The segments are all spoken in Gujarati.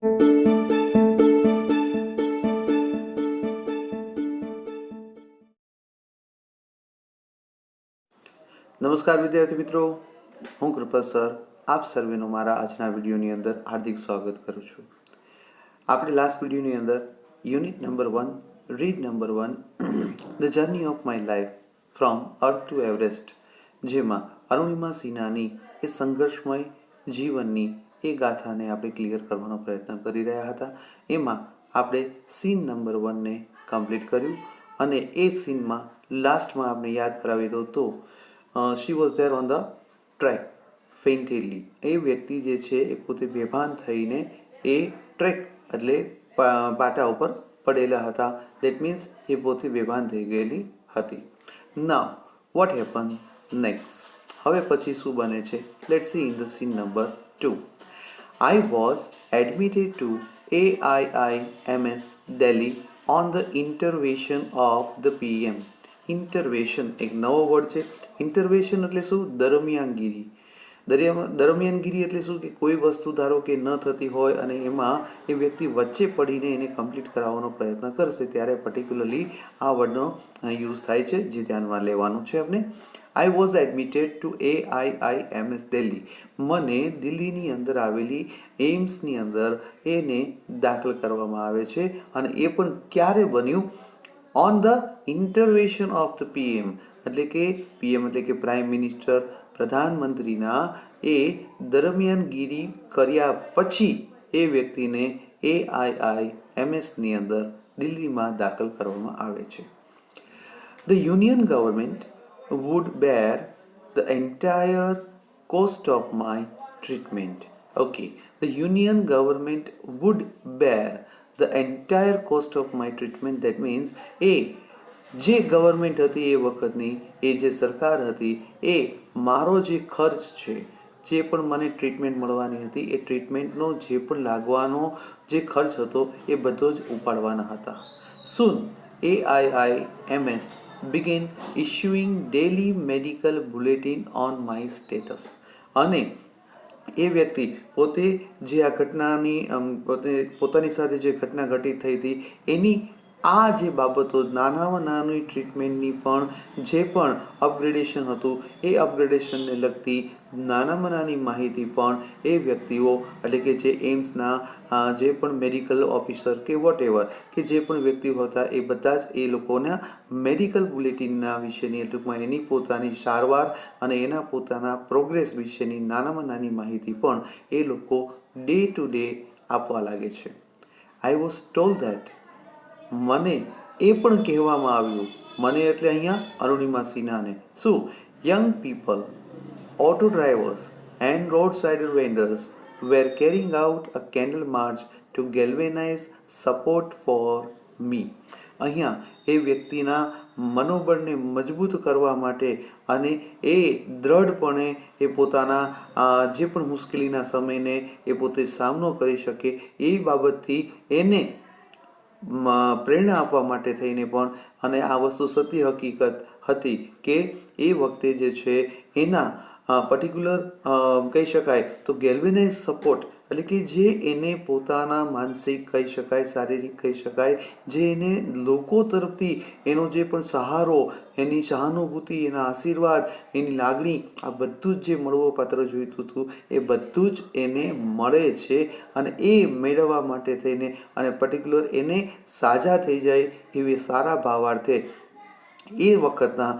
નમસ્કાર વિદ્યાર્થી મિત્રો, હું કૃપા સર આપ સર્વેનો મારા આજના વિડીયોની અંદર હાર્દિક સ્વાગત કરું છું. આપણે લાસ્ટ વિડીયોની અંદર unit number 1 read number 1 the journey of my life from earth two Everest, જેમાં અરુણિમા સિન્હાની એ સંઘર્ષમય જીવનની એ ગાથાને આપણે ક્લિયર કરવાનો પ્રયત્ન કરી રહ્યા હતા. એમાં આપણે સીન નંબર 1ને કમ્પ્લીટ કર્યું અને એ સીનમાં લાસ્ટમાં આપણે યાદ કરાવી દો તો she was there on the track faintly. એ વ્યક્તિ જે છે એ પોતે બેભાન થઈને એ ટ્રેક એટલે પાટા ઉપર પડેલા હતા. દેટ મીન્સ એ પોતે બેભાન થઈ ગયેલી હતી. નાવ વોટ હેપન નેક્સ્ટ? હવે પછી શું બને છે? Let's see in the scene number 2. I was admitted to AIIMS Delhi on the intervention of the PM. Intervention એક નવો વર્ડ છે. ઇન્ટરવેશન એટલે શું? દરમિયાનગીરી. દરમિયાનગીરી એટલે શું? કે કોઈ વસ્તુ ધારો કે ન થતી હોય અને એમાં એ વ્યક્તિ વચ્ચે પડીને એને કમ્પ્લીટ કરાવવાનો પ્રયત્ન કરશે, ત્યારે પર્ટિક્યુલરલી આ વર્ડનો યુઝ થાય છે, જે ધ્યાનમાં લેવાનું છે આપણે. I was admitted to AIIMS Delhi. મને દિલ્હીની અંદર આવેલી એમ્સની અંદર એને દાખલ કરવામાં આવે છે અને એ પણ ક્યારે બન્યું? On the intervention of the PM, એટલે કે PM એટલે કે પ્રાઇમ મિનિસ્ટર, પ્રધાનમંત્રીના એ દરમિયાનગીરી કર્યા પછી એ વ્યક્તિને AIIMSની અંદર દિલ્હીમાં દાખલ કરવામાં આવે છે. The union government would bear the entire cost of my treatment. Okay, the union government would bear the entire cost of my treatment. That means એ જે ગવર્મેન્ટ હતી એ વખતની, એ જે સરકાર હતી, એ મારો જે ખર્ચ છે, જે પણ મને ટ્રીટમેન્ટ મળવાની હતી, એ ટ્રીટમેન્ટનો જે પણ લાગવાનો જે ખર્ચ હતો એ બધો જ ઉપાડવાના હતા. Soon AIIMS began issuing daily medical bulletin on my status. અને એ વ્યક્તિ પોતે જે આ ઘટનાની પોતાની સાથે જે ઘટના ઘટિત થઈ હતી એની આ જે બાબતો, નાનામાં નાની ટ્રીટમેન્ટની પણ જે પણ અપગ્રેડેશન હતું એ અપગ્રેડેશનને લગતી નાનામાં નાની માહિતી પણ એ વ્યક્તિઓ એટલે કે જે એમ્સના જે પણ મેડિકલ ઓફિસર કે વોટ એવર કે જે પણ વ્યક્તિઓ હતા એ બધા જ એ લોકોના મેડિકલ બુલેટિનના વિશેની, ટૂંકમાં એની પોતાની સારવાર અને એના પોતાના પ્રોગ્રેસ વિશેની નાનામાં નાની માહિતી પણ એ લોકો ડે ટુ ડે આપવા લાગે છે. આઈ વોઝ ટોલ્ડ ધેટ, મને એ પણ કહેવામાં આવ્યું, મને એટલે અહીંયા અરુણિમા સિન્હાને, શું? Young people, auto drivers and road side vendors were carrying out a candle march to galvanise support for me. અહીંયા એ વ્યક્તિના મનોબળને મજબૂત કરવા માટે અને એ દ્રઢપણે એ પોતાના જે પણ મુશ્કેલીના સમયને એ પોતે સામનો કરી શકે એ બાબતથી એને પ્રેરણા આપવા માટે થઈને પણ, અને આ વસ્તુ સત્ય હકીકત હતી કે એ વખતે જે છે એના પર્ટિક્યુલર કહી શકાય તો ગેલ્વેનાઇઝ સપોર્ટ એટલે કે જે એને પોતાના માનસિક કહી શકાય, શારીરિક કહી શકાય, જે એને લોકો તરફથી એનો જે પણ સહારો, એની સહાનુભૂતિ, એના આશીર્વાદ, એની લાગણી, આ બધું જ જે મળવો પાત્ર જોઈતું હતું એ બધું જ એને મળે છે. અને એ મેળવવા માટે થઈને અને પર્ટિક્યુલર એને સાજા થઈ જાય એવી સારા ભાવાર્થે એ વખતના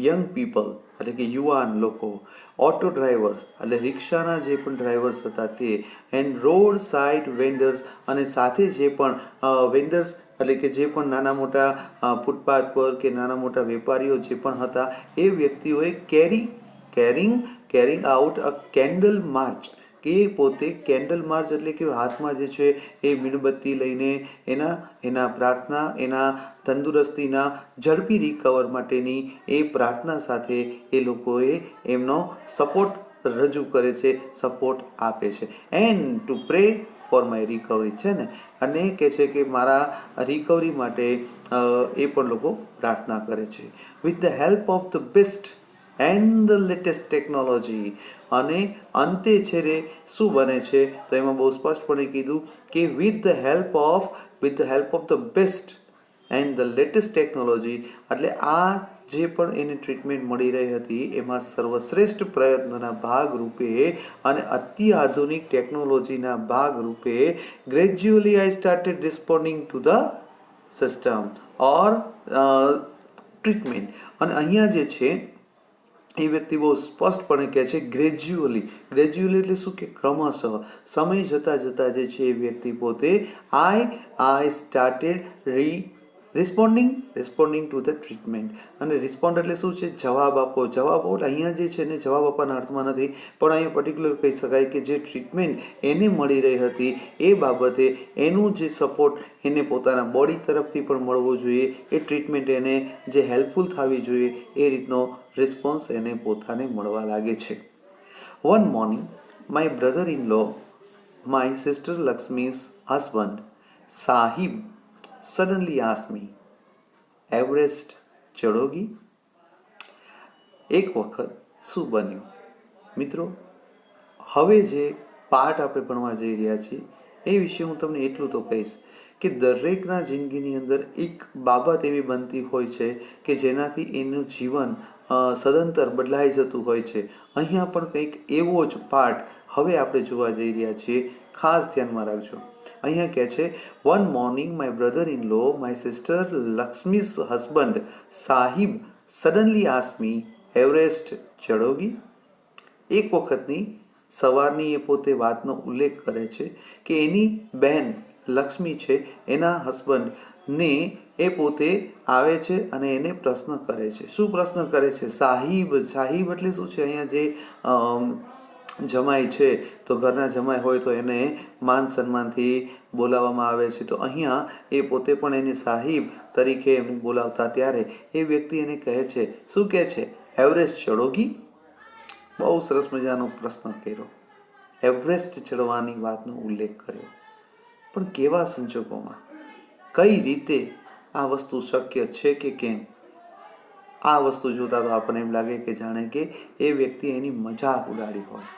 યંગ પીપલ એટલે કે યુવાન લોકો, ઓટો ડ્રાઈવર્સ એટલે રિક્ષાના જે પણ ડ્રાઈવર્સ હતા તે, એન્ડ રોડ સાઇડ વેન્ડર્સ અને સાથે જે પણ વેન્ડર્સ એટલે કે જે પણ નાના મોટા ફૂટપાથ પર કે નાના મોટા વેપારીઓ જે પણ હતા એ વ્યક્તિઓએ carrying out a candle march, કે પોતે કેન્ડલ માર્ચ એટલે કે હાથમાં જે છે એ મીણબત્તી લઈને એના પ્રાર્થના, એના તંદુરસ્તીના ઝડપી રિકવર માટેની એ પ્રાર્થના સાથે એ લોકોએ એમનો સપોર્ટ રજૂ કરે છે, સપોર્ટ આપે છે. And two pre for my recovery છે ને, અને કહે છે કે મારા રિકવરી માટે એ પણ લોકો પ્રાર્થના કરે છે. With the help of the best and the latest technology. અને અંતે છેલ્લે શું બને છે તો એમાં બહુ સ્પષ્ટપણે કીધું કે with the help of the best and the latest technology. એટલે આ જે પણ એને ટ્રીટમેન્ટ મળી રહી હતી એમાં સર્વશ્રેષ્ઠ પ્રયત્નના ભાગરૂપે અને અત્યાધુનિક ટેકનોલોજીના ભાગરૂપે gradually I started responding to the system or treatment. અને અહીંયા જે છે એ વ્યક્તિ બહુ સ્પષ્ટપણે કહે છે ગ્રેજ્યુઅલી એટલે શું કે ક્રમશઃ સમય જતાં જે છે એ વ્યક્તિ પોતે I started responding to the treatment. અને રિસ્પોન્ડ એટલે શું છે? જવાબ આપો એટલે અહીંયા જે છે ને જવાબ આપવાના અર્થમાં નથી, પણ અહીંયા પર્ટિક્યુલર કહી શકાય કે જે ટ્રીટમેન્ટ એને મળી રહી હતી એ બાબતે એનું જે સપોર્ટ એને પોતાના બોડી તરફથી પણ મળવો જોઈએ, એ ટ્રીટમેન્ટ એને જે હેલ્પફુલ થવી જોઈએ એ રીતનો રિસ્પોન્સ એને પોતાને મળવા લાગે છે. One morning my brother in law, my sister Lakshmi's husband Sahib suddenly asked me, Everest ચડોગી? એક વખત શું બન્યું? મિત્રો, હવે જે પાઠ આપણે ભણવા જઈ રહ્યા છીએ એ વિશે હું તમને એટલું તો કહીશ કે દરેકના જિંદગીની અંદર એક બાબત એવી બનતી હોય છે કે જેનાથી એનું જીવન સદંતર બદલાઈ જતું હોય છે. અહીંયા પણ કંઈક એવો જ પાઠ હવે આપણે જોવા જઈ રહ્યા છીએ. ખાસ ધ્યાનમાં રાખજો. અહીંયા કહે છે, one morning my brother in law, my sister Lakshmi's husband Sahib suddenly ask me, Everest ચડોગી? એક વખતની સવારની એ પોતે વાતનો ઉલ્લેખ કરે છે કે એની બહેન લક્ષ્મી છે, એના હસબન્ડને એ પોતે આવે છે અને એને પ્રશ્ન કરે છે. શું પ્રશ્ન કરે છે? સાહિબ એટલે શું છે? અહીંયા જે જમાઈ છે તો ઘરના જમાઈ હોય તો એને માન સન્માનથી બોલાવવામાં આવે છે. તો અહીંયા એ પોતે પણ એને સાહિબ તરીકે એમને બોલાવતા ત્યારે એ વ્યક્તિ એને કહે છે, શું કહે છે? એવરેસ્ટ ચડોગી? બહુ સરસ મજાનો પ્રશ્ન કર્યો, એવરેસ્ટ ચડવાની વાતનો ઉલ્લેખ કર્યો. પણ કેવા સંજોગોમાં, કઈ રીતે આ વસ્તુ શક્ય છે કે કેમ? આ વસ્તુ જોતા તો આપણને એમ લાગે કે જાણે કે એ વ્યક્તિ એની મજાક ઉડાડી હોય.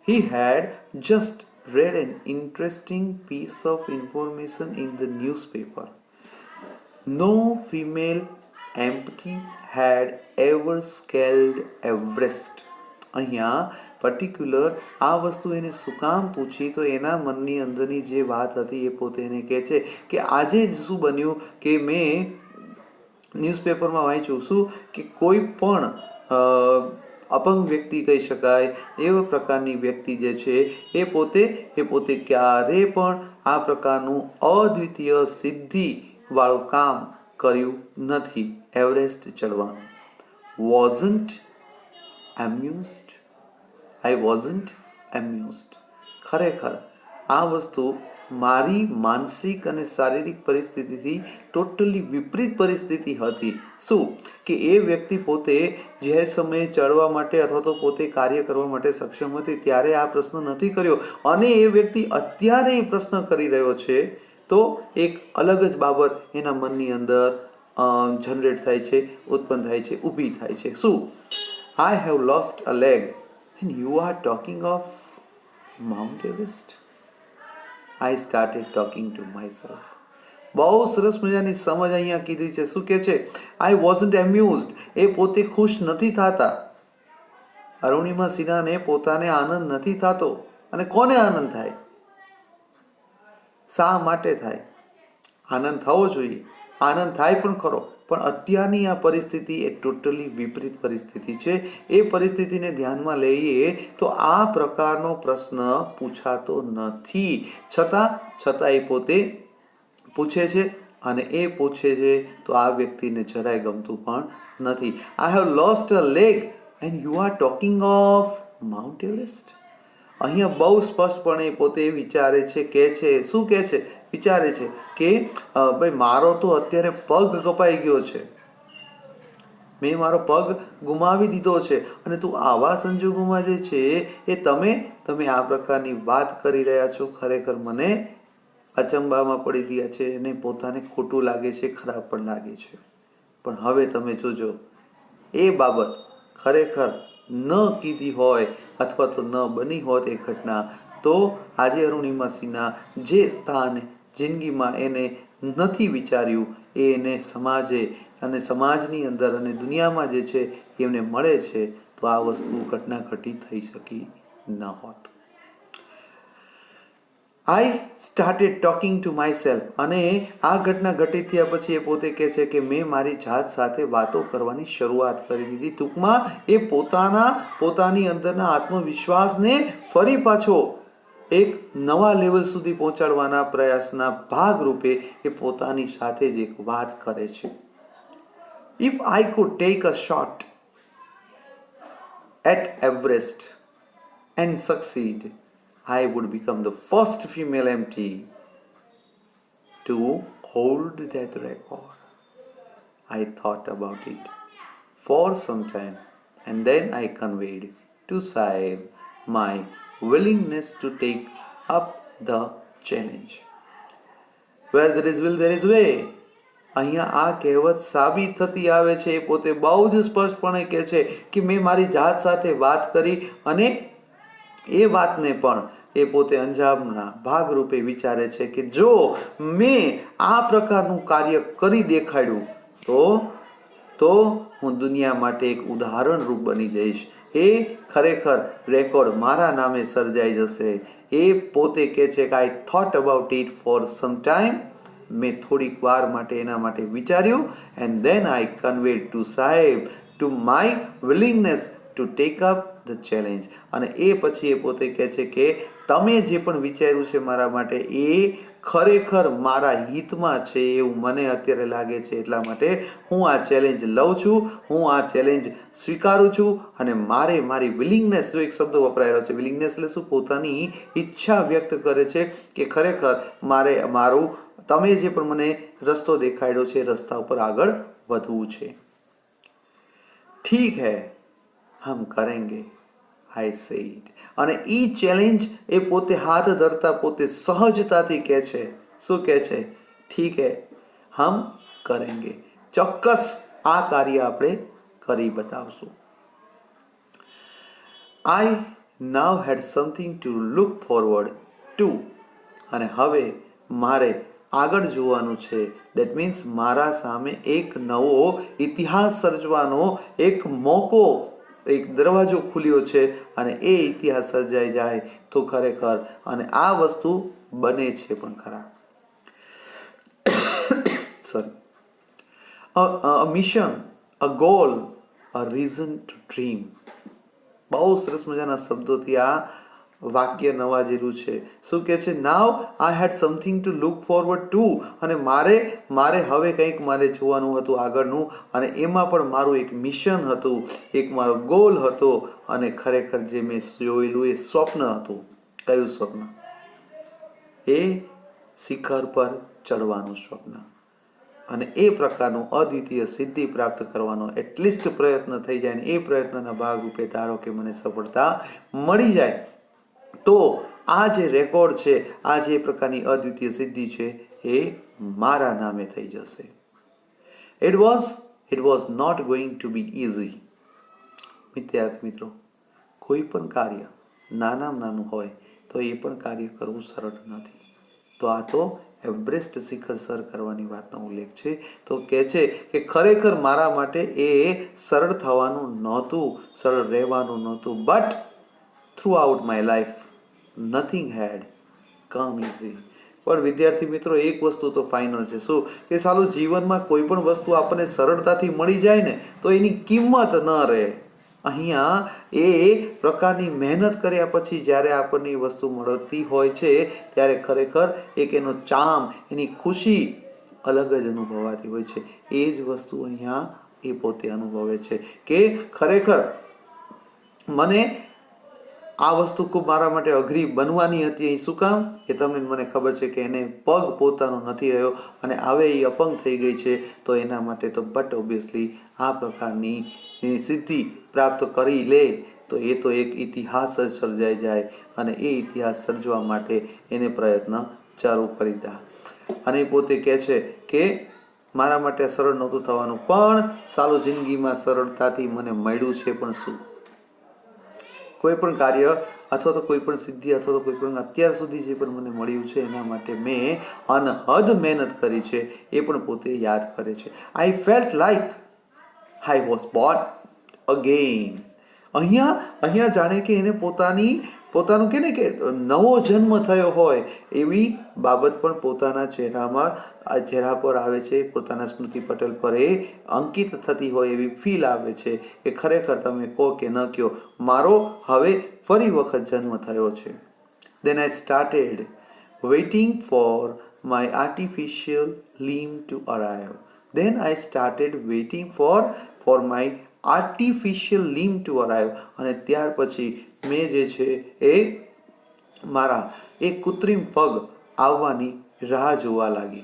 He had just read an interesting piece of information in the newspaper. No female empty had ever scaled Everest. અહીંયા પર્ટિક્યુલર આ વસ્તુ એને શું કામ પૂછી તો એના મનની અંદરની જે વાત હતી એ પોતે એને કહે છે કે આજે જ શું બન્યું કે મેં ન્યૂઝપેપરમાં વાંચ્યું શું કે કોઈ પણ અપંગ વ્યક્તિ કહી શકાય એવા પ્રકારની વ્યક્તિ જે છે એ પોતે ક્યારે પણ આ પ્રકારનું અદ્વિતીય સિદ્ધિવાળું કામ કર્યું નથી, એવરેસ્ટ ચડવાનું. I wasn't amused. ખરેખર આ વસ્તુ મારી માનસિક અને શારીરિક પરિસ્થિતિથી ટોટલી વિપરીત પરિસ્થિતિ હતી. શું કે એ વ્યક્તિ પોતે જે સમયે ચડવા માટે અથવા તો પોતે કાર્ય કરવા માટે સક્ષમ હતી ત્યારે આ પ્રશ્ન નથી કર્યો, અને એ વ્યક્તિ અત્યારે એ પ્રશ્ન કરી રહ્યો છે તો એક અલગ જ બાબત એના મનની અંદર જનરેટ થાય છે, ઉત્પન્ન થાય છે, ઊભી થાય છે. શું? I have lost a leg and you are talking of Mount Everest? I started talking to myself. બહુ સરસ મજાની સમજ અહીંયા કીધી છે. શું કે છે? I wasn't amused. એ પોતે ખુશ નથી થતા. અરુણિમા સિન્હાને પોતાને આનંદ નથી થતો. અને કોને આનંદ થાય? શા માટે થાય? આનંદ થવો જોઈએ, આનંદ થાય પણ ખરો, પણ અત્યારની આ પરિસ્થિતિ એ ટોટલી વિપરીત પરિસ્થિતિ છે. એ પરિસ્થિતિને ધ્યાનમાં લઈએ તો આ પ્રકારનો પ્રશ્ન પૂછાતો નથી. છતાં એ પોતે પૂછે છે, અને એ પૂછે છે તો આ વ્યક્તિને જરાય ગમતું પણ નથી. I have lost a leg and you are talking of Mount Everest. અહીંયા બહુ સ્પષ્ટપણે પોતે વિચારે છે, કે છે શું કે છે? વિચારે છે કે ભાઈ મારો તો અત્યારે પગ કપાઈ ગયો છે, મેં મારો પગ ગુમાવી દીધો છે, અને તું આવા સંજોગોમાં જે છે એ તમે આ પ્રકારની વાત કરી રહ્યા છો, ખરેખર મને અચંબામાં પડી ગયા છે અને પોતાને ખોટું લાગે છે, ખરાબ પણ લાગે છે. પણ હવે તમે જોજો એ બાબત ખરેખર ન કીધી હોય અથવા તો ન બની હોત એ ઘટના, તો આજે અરુણિમા સિંહના જે સ્થાન જિંદગીમાં એને નથી વિચાર્યું એ એને સમાજે અને સમાજની અંદર અને દુનિયામાં જે છે એમને મળે છે, તો આ વસ્તુ ઘટના ઘટી થઈ શકી ન હોત. I started talking to my self. અને આ ઘટના ઘટી થયા પછી એ પોતે કહે છે કે મેં મારી જાત સાથે વાતો કરવાની શરૂઆત કરી દીધી. ટૂંકમાં એ પોતાની અંદરના આત્મવિશ્વાસને ફરી પાછો એક નવા લેવલ સુધી પહોંચાડવાના પ્રયાસના ભાગરૂપે એ પોતાની સાથે જ એક વાત કરે છે. If I could take a shot at Everest and succeed, I would become the first female MT to hold that record. I thought about it for some time and then I conveyed to Saib my willingness to take up the challenge. Where there is will, there is way. અહીંયા આ કહેવત સાબિત થતી આવે છે. એ પોતે બહુ જ સ્પષ્ટપણે કહે છે કે મેં મારી જાત સાથે વાત કરી અને એ વાતને પણ એ પોતે અંજામના ભાગરૂપે વિચારે છે કે જો મેં આ પ્રકારનું કાર્ય કરી દેખાડ્યું તો હું દુનિયા માટે એક ઉદાહરણરૂપ બની જઈશ. એ ખરેખર રેકોર્ડ મારા નામે સર્જાઈ જશે. એ પોતે કહે છે કે I thought about it for some time. મેં થોડીક વાર માટે એના માટે વિચાર્યું એન્ડ ધેન આઈ કન્વેડ ટુ સાહેબ to my willingness to take up the challenge. અને એ પછી એ પોતે કહે છે કે તમે જે પણ વિચાર્યું છે મારા માટે એ ખરેખર મારા હિતમાં છે એવું મને અત્યારે લાગે છે. એટલા માટે હું આ ચેલેન્જ લઉં છું, હું આ ચેલેન્જ સ્વીકારું છું અને મારી વિલિંગનેસ, જો એક શબ્દ વપરાયેલો છે વિલિંગનેસ એટલે શું, પોતાની ઈચ્છા વ્યક્ત કરે છે કે ખરેખર મારું તમે જે પણ મને રસ્તો દેખાડ્યો છે એ રસ્તા ઉપર આગળ વધવું છે. ઠીક હૈ હમ કરેંગે, આઈ સેડ. અને ઈ ચેલેન્જ એ પોતે હાથ ધરતા પોતે સહજતાથી કહે છે. શું કહે છે? ઠીક હે હમ કરેંગે, ચોક્કસ આ કાર્ય આપણે કરી બતાવશું. I now had something to look forward to. અને હવે મારે આગળ જોવાનું છે. દેટ મીન્સ મારા સામે એક નવો ઇતિહાસ સર્જવાનો એક મોકો, એક દરવાજો ખુલ્યો છે અને એ ઇતિહાસ સર્જાઈ જાય તો ખરેખર અને આ વસ્તુ બને છે પણ ખરા. Sorry. A mission, a goal, a reason two dream. બહુ સરસ મજાના શબ્દોથી આ વાક્ય નવાજેલું છે. શું કહે છે? Now I had something to look forward to. અને મારે હવે કંઈક મારે જોવાનું હતું આગળનું અને એમાં પણ મારું એક મિશન હતું, એક મારો ગોલ હતો અને ખરેખર જે મેં જોયેલું એ સ્વપ્ન હતું. કયું સ્વપ્ન? એ શિખર પર ચડવાનું સ્વપ્ન. અને એ પ્રકારનું અદ્વિતીય સિદ્ધિ પ્રાપ્ત કરવાનો એટલીસ્ટ પ્રયત્ન થઈ જાય ને એ પ્રયત્નના ભાગરૂપે ધારો કે મને સફળતા મળી જાય તો આ જે રેકોર્ડ છે, આ જે પ્રકારની અદ્વિતીય સિદ્ધિ છે એ મારા નામે થઈ જશે. It was not going to be easy. વિદ્યાર્થી મિત્રો, કોઈ પણ કાર્ય નાનામાં નાનું હોય તો એ પણ કાર્ય કરવું સરળ નથી. તો આ તો એવરેસ્ટ શિખર સર કરવાની વાતનો ઉલ્લેખ છે. તો કહે છે કે ખરેખર મારા માટે એ સરળ થવાનું નહોતું, સરળ રહેવાનું નહોતું. But throughout my life nothing had come easy. પણ વિદ્યાર્થી મિત્રો, એક વસ્તુ તો ફાઇનલ છે. શું કે સાલું જીવનમાં કોઈ પણ વસ્તુ આપણને સરળતાથી મળી જાય ને તો એની કિંમત ન રહે. અહીંયા એ પ્રકારની મહેનત કર્યા પછી જ્યારે આપણને એ વસ્તુ મળતી હોય છે ત્યારે ખરેખર એક એનો ચામ, એની ખુશી અલગ જ અનુભવાતી હોય છે. એ જ વસ્તુ અહીંયા એ પોતે અનુભવે છે કે ખરેખર મને આ વસ્તુ ખૂબ મારા માટે અઘરી બનવાની હતી. શું કામ? કે તમને મને ખબર છે કે એને પગ પોતાનો નથી રહ્યો અને હવે એ અપંગ થઈ ગઈ છે. તો એના માટે તો બટ ઓબ્વિયસલી આ પ્રકારની સિદ્ધિ પ્રાપ્ત કરી લે તો એ તો એક ઇતિહાસ જ સર્જાઈ જાય અને એ ઇતિહાસ સર્જવા માટે એને પ્રયત્ન ચાલુ કરી દા. અને પોતે કહે છે કે મારા માટે સરળ નહોતું થવાનું, પણ સાલું જિંદગીમાં સરળતાથી મને મળ્યું છે. પણ શું? કોઈ પણ કાર્ય અથવા તો કોઈ પણ સિદ્ધિ અથવા તો કોઈ પણ અત્યાર સુધી જે પણ મને મળ્યું છે એના માટે મેં અનહદ મહેનત કરી છે, એ પણ પોતે યાદ કરે છે. આઈ felt like I was Born again. અહીંયા જાણે કે એને પોતાનું કે ને કે નવો જન્મ થયો હોય એવી બાબત પણ પોતાના ચહેરા પર આવે છે, પોતાના સ્મૃતિ પટેલ પર એ અંકિત થતી હોય એવી ફીલ આવે છે કે ખરેખર તમે કહો કે ન કહો, મારો હવે ફરી વખત જન્મ થયો છે. Then I started waiting for my artificial limb to arrive. Then I started waiting for my artificial limb to arrive. અને ત્યાર પછી મેં જે છે એ મારા એ કૃત્રિમ પગ આવવાની રાહ જોવા લાગી.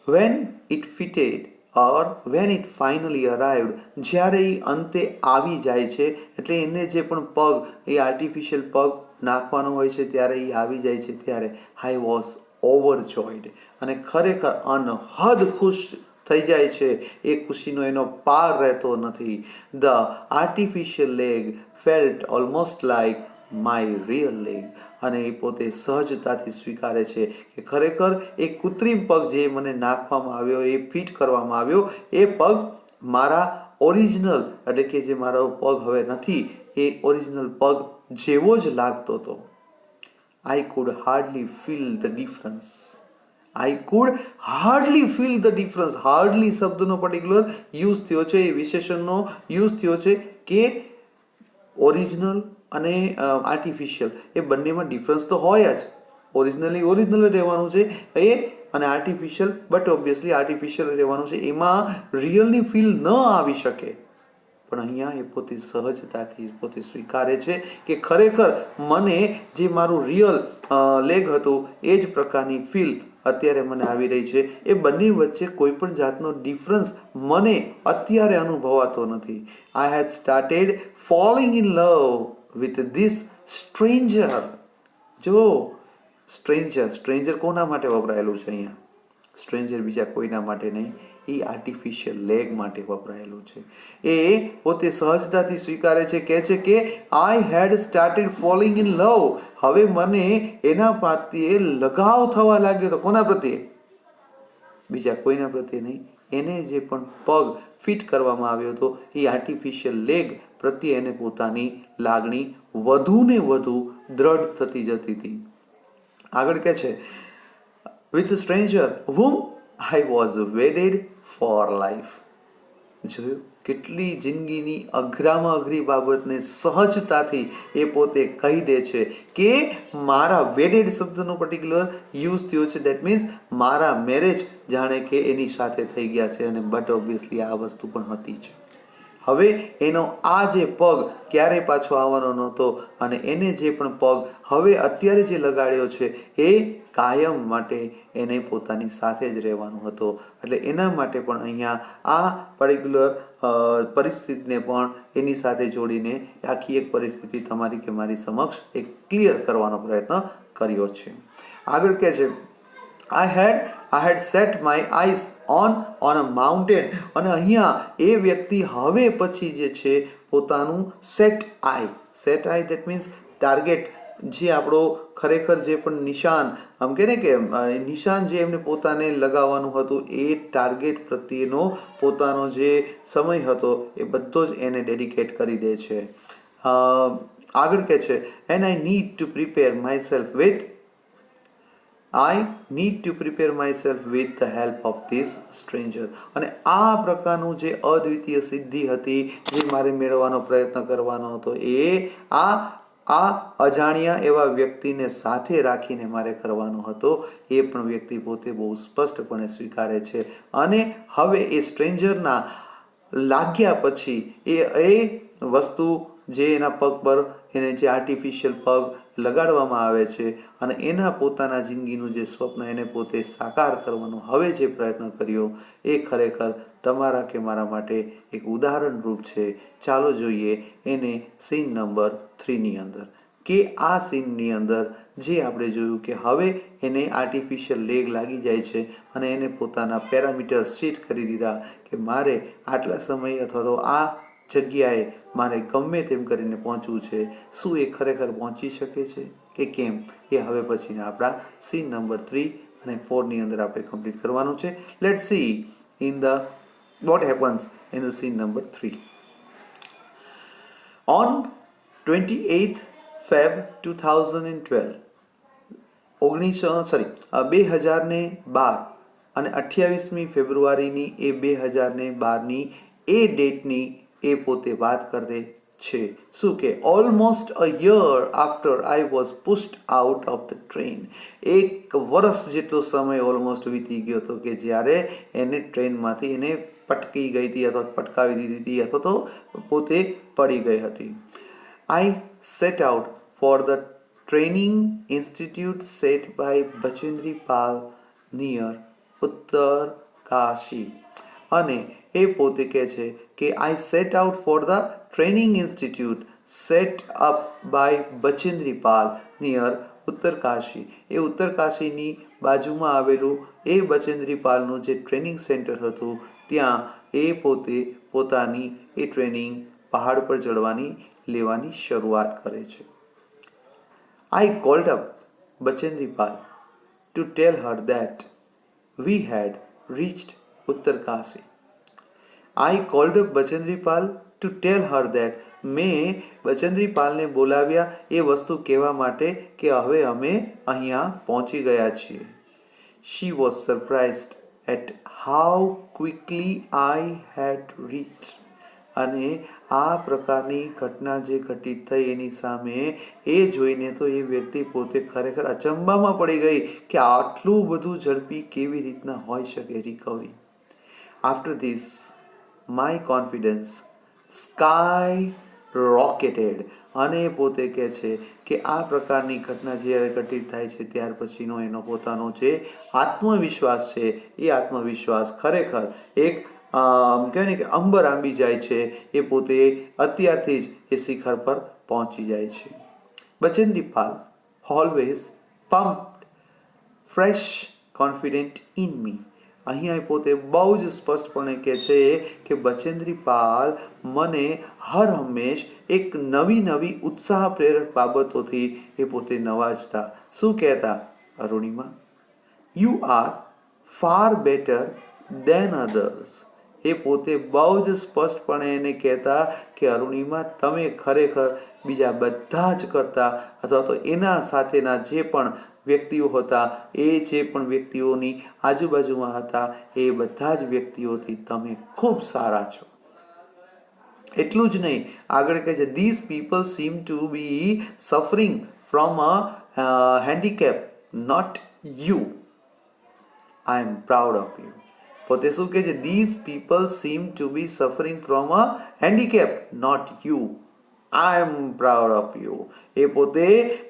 When it fitted or when it finally arrived, જ્યારે એ અંતે આવી જાય છે, એટલે એને જે પણ પગ એ આર્ટિફિશિયલ પગ નાખવાનો હોય છે ત્યારે એ આવી જાય છે, ત્યારે આઈ વોઝ ઓવરજોયડ. અને ખરેખર અનહદ ખુશ થઈ જાય છે. એ ખુશીનો એનો પાર રહેતો નથી. The artificial leg felt almost like my real leg. અને એ પોતે સહજતાથી સ્વીકારે છે કે ખરેખર એ કૃત્રિમ પગ જે મને નાખવામાં આવ્યો, એ ફિટ કરવામાં આવ્યો, એ પગ મારા ઓરિજિનલ એટલે કે જે મારો પગ હવે નથી એ ઓરિજિનલ પગ જેવો જ લાગતો હતો. I could hardly feel the difference. I could hardly feel the difference. Hardly શબ્દનો પર્ટિક્યુલર યુઝ થયો છે, એ વિશેષણનો યુઝ થયો છે કે ઓરિજિનલ અને આર્ટિફિશિયલ એ બંનેમાં ડિફરન્સ તો હોય જ. ઓરિજિનલ રહેવાનું છે એ, અને આર્ટિફિશિયલ બટ ઓબ્વિયસલી આર્ટિફિશિયલ રહેવાનું છે, એમાં રિયલની ફીલ ન આવી શકે. પણ અહીંયા એ પોતે સહજતાથી પોતે સ્વીકારે છે કે ખરેખર મને જે મારું રિયલ લેગ હતું એ જ પ્રકારની ફીલ અત્યારે મને આવી રહી છે. એ બંને વચ્ચે કોઈ પણ જાતનો ડિફરન્સ મને અત્યારે અનુભવાતો નથી. I had started falling in love with this stranger. જો સ્ટ્રેન્જર કોના માટે વપરાયેલું છે અહીંયા? સ્ટ્રેન્જર બીજા કોઈના માટે નહીં, એ આર્ટિફિશિયલ લેગ માટે વપરાયેલું છે. એ પોતે સહજતાથી સ્વીકારે છે, કહે છે કે I had started falling in love. હવે મને એના પ્રત્યે લગાવ થવા લાગ્યો હતો. કોના પ્રત્યે? બીજા કોઈના પ્રત્યે નહીં. એને જે પણ પગ ફિટ કરવામાં આવ્યો હતો એ આર્ટિફિશિયલ લેગ પ્રત્યે એને પોતાની લાગણી વધુ ને વધુ દ્રઢ થતી જતી હતી. આગળ કહે છે with a stranger whom I was wedded for life. જોયું કેટલી જિંદગીની અઘરામાં અઘરી બાબતને સહજતાથી એ પોતે કહી દે છે કે મારા વેડેડ શબ્દનો પર્ટિક્યુલર યુઝ થયો છે. દેટ મીન્સ મારા મેરેજ જાણે કે એની સાથે થઈ ગયા છે. અને બટ ઓબ્વિયસલી આ વસ્તુ પણ હતી જ. હવે એનો આ જે પગ ક્યારેય પાછો આવવાનો નહોતો, અને એને જે પણ પગ હવે અત્યારે જે લગાડ્યો છે એ કાયમ માટે એને પોતાની સાથે જ રહેવાનો હતો. એટલે એના માટે પણ અહીંયા આ પર્ટિક્યુલર પરિસ્થિતિને પણ એની સાથે જોડીને આખી એક પરિસ્થિતિ તમારી કે મારી સમક્ષ એક ક્લિયર કરવાનો પ્રયત્ન કર્યો છે. આગળ કહે છે I had set my eyes on a mountain. અને અહીંયા એ વ્યક્તિ હવે પછી જે છે પોતાનું set I that means target, જે આપણો ખરેખર જે પણ નિશાન આમ કે ને કે નિશાન જે એમને પોતાને લગાવવાનું હતું એ ટાર્ગેટ પ્રત્યેનો પોતાનો જે સમય હતો એ બધો જ એને ડેડિકેટ કરી દે છે. આગળ કહે છે and I need to prepare myself with the help of this stranger. અને આ પ્રકારનું જે અદ્વિતીય સિદ્ધિ હતી જે મારે મેળવવાનો પ્રયત્ન કરવાનો હતો એ આ અજાણ્યા એવા વ્યક્તિને સાથે રાખીને મારે કરવાનો હતો. એ પણ વ્યક્તિ પોતે બહુ સ્પષ્ટપણે સ્વીકારે છે. અને હવે એ સ્ટ્રેન્જરના લાગ્યા પછી એ વસ્તુ જે એના પગ પર એને જે આર્ટિફિશિયલ પગ લગાડવામાં આવે છે અને એના પોતાના જિંદગીનું જે સ્વપ્ન એને પોતે સાકાર કરવાનો હવે જે પ્રયત્ન કર્યો એ ખરેખર તમારા કે મારા માટે એક ઉદાહરણરૂપ છે. ચાલો જોઈએ એને સીન નંબર 3 ની અંદર કે આ સીનની અંદર જે આપણે જોયું કે હવે એને આર્ટિફિશિયલ લેગ લાગી જાય છે અને એને પોતાના પેરામીટર સેટ કરી દીધા કે મારે આટલા સમય અથવા તો આ જગ્યાએ મારે ગમે તેમ કરીને પહોંચવું છે. શું એ ખરેખર પહોંચી શકે છે કે કેમ, એ હવે પછીના આપણા સીન નંબર 3 અને 4ની અંદર આપણે કમ્પ્લીટ કરવાનું છે. Let's see in the what happens in the scene number 3. On 28th Feb 2012 2012 અને 28મી ફેબ્રુઆરીની એ 2012ની એ ડેટની એ પોતે વાત કરે છે. શું કે almost a year after I was pushed out of the train. 1 વર્ષ જેટલો સમય ઓલમોસ્ટ વીતી ગયો હતો કે જ્યારે એને ટ્રેનમાંથી એને પટકી ગઈ હતી અથવા પટકાવી દીધી હતી અથવા તો પોતે પડી ગઈ હતી. I set out for the training institute set by Bachendri Pal near Uttarkashi. અને એ પોતે કહે છે કે I set out for the training institute set up by Bachendri Pal near Uttarkashi. એ ઉત્તરકાશીની બાજુમાં આવેલું એ બચેન્દ્રી પાલનું જે ટ્રેનિંગ સેન્ટર હતું ત્યાં એ પોતે પોતાની એ ટ્રેનિંગ પહાડ પર ચડવાની લેવાની શરૂઆત કરે છે. I called up Bachendri Pal to tell her that we had reached Uttarkashi. I called up Bachendri Pal to tell her that, મેં બચેન્દ્રી પાલને બોલાવ્યા એ વસ્તુ કહેવા માટે કે હવે અમે અહીંયા પહોંચી ગયા છીએ. She was surprised at how quickly I had reached. અને આ પ્રકારની ઘટના જે ઘટિત થઈ એની સામે એ જોઈને તો એ વ્યક્તિ પોતે ખરેખર અચંબામાં પડી ગઈ કે આટલું બધું ઝડપી કેવી રીતના હોઈ શકે recovery. After this my confidence skyrocketed. અને એ પોતે કહે છે કે આ પ્રકારની ઘટના જ્યારે ઘટિત થાય છે ત્યાર પછીનો એનો પોતાનો જે આત્મવિશ્વાસ છે એ આત્મવિશ્વાસ ખરેખર એક કહેવાય ને કે અંબર આંબી જાય છે. એ પોતે અત્યારથી જ એ શિખર પર પહોંચી જાય છે. Bachendri Pal always pumped fresh confident in me. અહીંયા પોતે બહુ જ સ્પષ્ટપણે કહે છે કે બચેન્દ્રી પાલ મને હર હંમેશ એક નવી નવી ઉત્સાહ પ્રેરક બાબતોથી એ પોતે નવાજતા. શું કહેતા? Arunima, you are far better than others. એ પોતે બહુ જ સ્પષ્ટપણે એને કહેતા કે અરુણિમા, તમે ખરેખર બીજા બધા જ કરતા અથવા તો એના સાથેના જે પણ વ્યક્તિઓ હતા એ જે પણ વ્યક્તિઓની આજુબાજુમાં હતા એ બધા જ વ્યક્તિઓથી તમે ખૂબ સારા છો. એટલું જ નહીં, આગળ કહે છે these people seem to be suffering from a handicap not you. I am proud of you. પોતે શું કહે છે? These people seem to be suffering from a handicap not you. I am proud of you. એ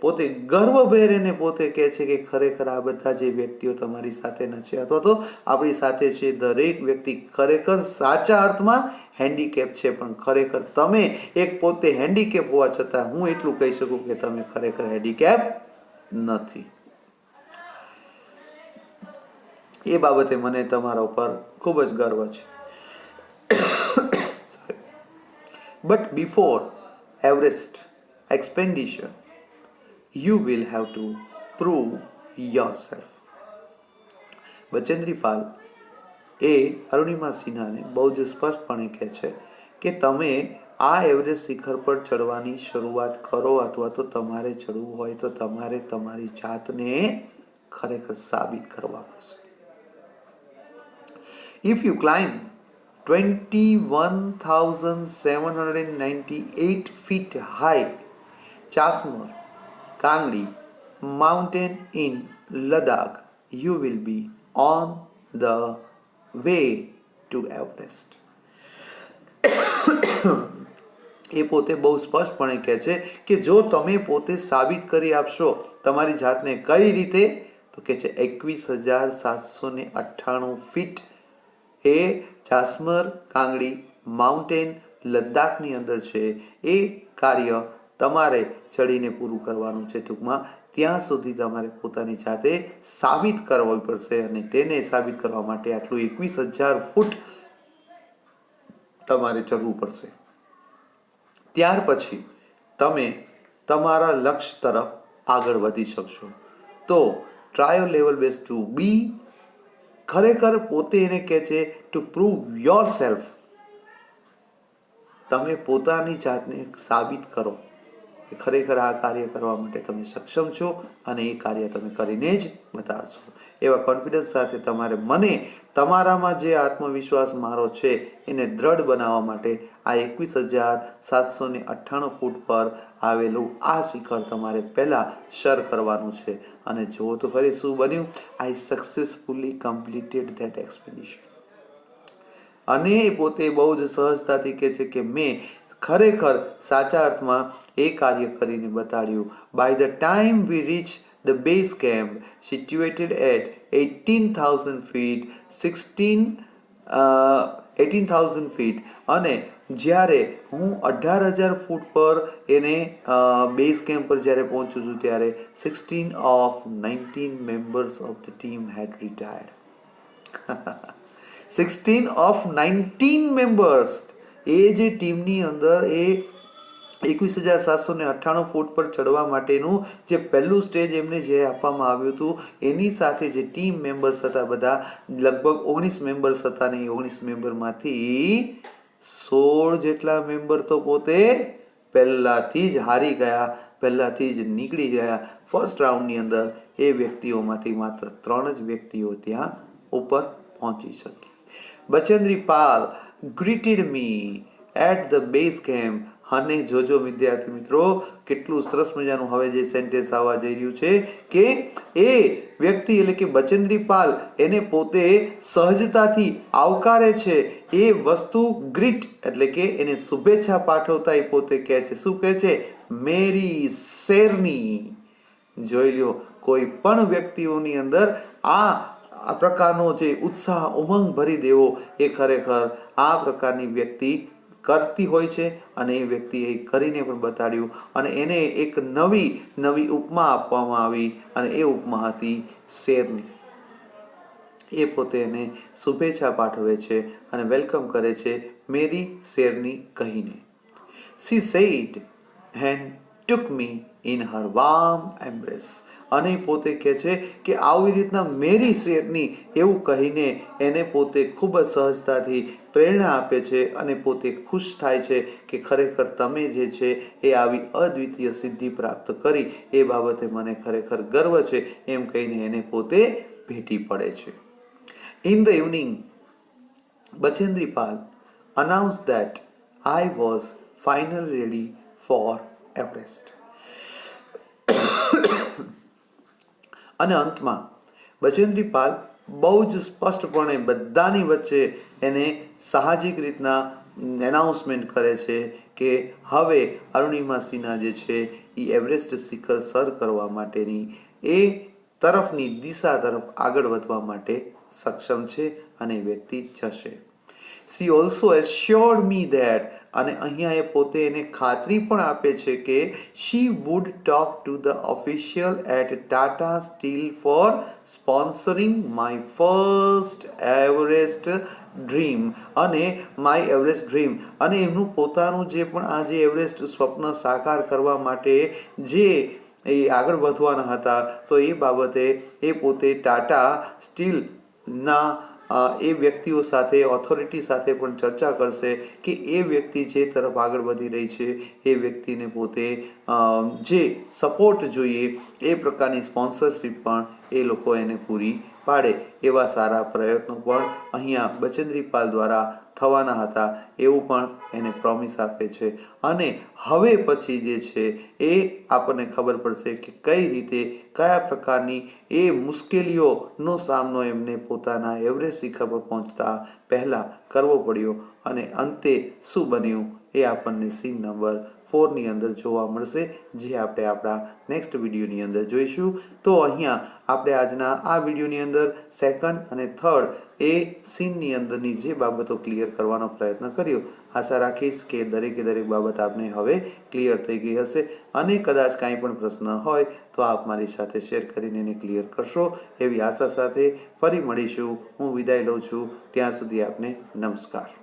પોતે ગર્વભેર એને પોતે કહે છે કે ખરેખર આ બધા જે વ્યક્તિઓ તમારી સાથેના છે અથવા તો આપણી સાથે છે દરેક વ્યક્તિ ખરેખર સાચા અર્થમાં હેન્ડીકેપ છે, પણ ખરેખર તમે એક પોતે હેન્ડીકેપ હોવા છતાં હું એટલું કહી શકું કે તમે ખરેખર હેન્ડીકેપ નથી. એ બાબતે મને તમારા ઉપર ખૂબ જ ગર્વ છે. But before Everest expedition, you will have to prove yourself. Bachendri Pal એ અરુણિમા સિન્હાને બહુ જ સ્પષ્ટપણે કહે છે કે તમે આ એવરેસ્ટ શિખર પર ચડવાની શરૂઆત કરો અથવા તો તમારે ચડવું હોય તો તમારે તમારી જાતને ખરેખર સાબિત કરવા પડશે. If you climb 21,798 feet high Chasmar Kangri mountain in Ladakh, you will be on the way to Everest. એ પોતે બહુ સ્પષ્ટપણે કહે છે કે જો તમે પોતે સાબિત કરી આપશો તમારી જાતને કઈ રીતે, તો કહે છે 21,798 ફીટ એ ચાસમર કાંગડી માઉન્ટેન લદ્દાખની અંદર છે. એ કાર્ય તમારે ચડીને પૂરું કરવાનું છે. ટૂંકમાં ત્યાં સુધી તમારે પોતાની જાતે સાબિત કરવી પડશે અને તેને સાબિત કરવા માટે આટલું 21,000 ફૂટ તમારે ચડવું પડશે. ત્યાર પછી તમે તમારા લક્ષ્ય તરફ આગળ વધી શકશો. તો ટ્રાયો લેવલ બેઝ ટુ બી ખરેખર પોતે એને કહે છે ટુ પ્રૂવ યોર સેલ્ફ. તમે પોતાની જાતને સાબિત કરો કે ખરેખર આ કાર્ય કરવા માટે તમે સક્ષમ છો અને એ કાર્ય તમે કરીને જ બતાવશો. એવા કોન્ફિડન્સ સાથે તમારે મને તમારામાં જે આત્મવિશ્વાસ મારો છે એને દ્રઢ બનાવવા માટે આ 21,798 ફૂટ પર આવેલું આ શિખર તમારે પહેલાં સર કરવાનું છે. અને જુઓ તો ખરી શું બન્યું. આઈ સક્સેસફુલી કમ્પ્લીટેડ ધેટ એક્સપિડિશન. અને પોતે બહુ જ સહજતાથી કહે છે કે મેં ખરેખર સાચા અર્થમાં એ કાર્ય કરીને બતાડ્યું. By the time we reach the base camp situated at 18,000 feet 18,000 feet અને જ્યારે હું 18,000 ફૂટ પર એને બેઝ કેમ્પ પર જ્યારે પહોંચું છું ત્યારે 16 of 19 members of the team had retired. 16 of 19 members એ જે ટીમની અંદર એ 21,798 ફૂટ પર ચડવા માટેનું જે પહેલું સ્ટેજ એમને જે આપવામાં આવ્યું હતું એની સાથે જે ટીમ મેમ્બર્સ હતા બધા લગભગ 19 મેમ્બર્સ હતા ને એ 19 મેમ્બરમાંથી 16 જેટલા મેમ્બર તો પોતે પહેલાથી જ હારી ગયા, પહેલાથી જ નીકળી ગયા. ફર્સ્ટ રાઉન્ડની અંદર એ વ્યક્તિઓમાંથી માત્ર 3 જ વ્યક્તિઓ ત્યાં ઉપર પહોંચી શકી. Bachendri Pal greeted me at the base camp. અને જોજો વિદ્યાર્થી મિત્રો કેટલું સરસ મજાનું હવે જે સેન્ટેન્સ આવવા જઈ રહ્યું છે કે એ વ્યક્તિ એટલે કે બચેન્દ્રી પાલ એને પોતે સહજતાથી આવકારે છે. એ વસ્તુ ગ્રીટ એટલે કે એને શુભેચ્છા પાઠવતા એ પોતે કહે છે. શું કહે છે? મેરી શેરની. જોઈ લ્યો કોઈ પણ વ્યક્તિઓની અંદર આ પ્રકારનો જે ઉત્સાહ ઉમંગ ભરી દેવો એ ખરેખર આ પ્રકારની વ્યક્તિ કરતી હોય છે અને એ વ્યક્તિએ કરીને પણ બતાડ્યું અને એને એક નવી ઉપમા આપવામાં આવી અને એ ઉપમા હતી શેરની. એ પોતે એને શુભેચ્છા પાઠવે છે અને વેલકમ કરે છે મેરી શેરની કહીને. She said and took me in her warm embrace. અને પોતે કહે છે કે આવી રીતના મેરી શેરની એવું કહીને એને પોતે ખૂબ જ સહજતાથી પ્રેરણા આપે છે અને પોતે ખુશ થાય છે કે ખરેખર તમે જે છે એ આવી અદ્વિતીય સિદ્ધિ પ્રાપ્ત કરી એ બાબતે મને ખરેખર ગર્વ છે એમ કહીને એને પોતે ભેટી પડે છે. In the evening, Bachendri Pal announced that I was finally ready for Everest. અને અંતમાં બચેન્દ્રી પાલ બહુ જ સ્પષ્ટપણે બધાની વચ્ચે એને સાહજિક રીતના એનાઉન્સમેન્ટ કરે છે કે હવે અરુણિમા સિન્હા જે છે એ એવરેસ્ટ શિખર સર કરવા માટેની એ તરફની દિશા તરફ આગળ વધવા માટે સક્ષમ છે અને વ્યક્તિ જશે. She also assured me that અને અહીંયા એ પોતે એને ખાતરી પણ આપે છે કે she would talk to the official at Tata Steel for sponsoring my first Everest dream અને my Everest dream અને એમનું પોતાનું જે પણ આ જે એવરેસ્ટ સ્વપ્ન સાકાર કરવા માટે જે એ આગળ વધવાના હતા તો એ બાબતે એ પોતે ટાટા સ્ટીલના એ વ્યક્તિઓ સાથે ઓથોરિટી સાથે પણ ચર્ચા કરશે કે એ વ્યક્તિ જે તરફ આગળ વધી રહી છે એ વ્યક્તિને પોતે જે સપોર્ટ જોઈએ એ પ્રકારની સ્પોન્સરશિપ પણ એ લોકો એને પૂરી પાડે એવા સારા પ્રયત્નો પણ અહીંયા બચેન્દ્રી પાલ દ્વારા થવાના હતા એવું પણ એને પ્રોમિસ આપે છે. અને હવે પછી જે છે એ આપણને ખબર પડશે કે કઈ રીતે કયા પ્રકારની એ મુશ્કેલીઓનો સામનો એમને પોતાના એવરેસ્ટ શિખર પર પહોંચતા પહેલાં કરવો પડ્યો અને અંતે શું બન્યું એ આપણને સીન નંબર 4ની અંદર જોવા મળશે, જે આપણે આપણા નેક્સ્ટ વિડીયોની અંદર જોઈશું. તો અહીંયા આપણે આજના આ વિડીયોની અંદર સેકન્ડ અને થર્ડ એ સીનની અંદરની જે બાબતો ક્લિયર કરવાનો પ્રયત્ન કર્યો. આશા રાખીશ કે દરેકે દરેક બાબત આપને હવે ક્લિયર થઈ ગઈ હશે, અને કદાચ કાંઈ પણ પ્રશ્ન હોય તો આપ મારી સાથે શેર કરીને એને ક્લિયર કરશો એવી આશા સાથે ફરી મળીશું. હું વિદાય લઉં છું. ત્યાં સુધી આપને નમસ્કાર.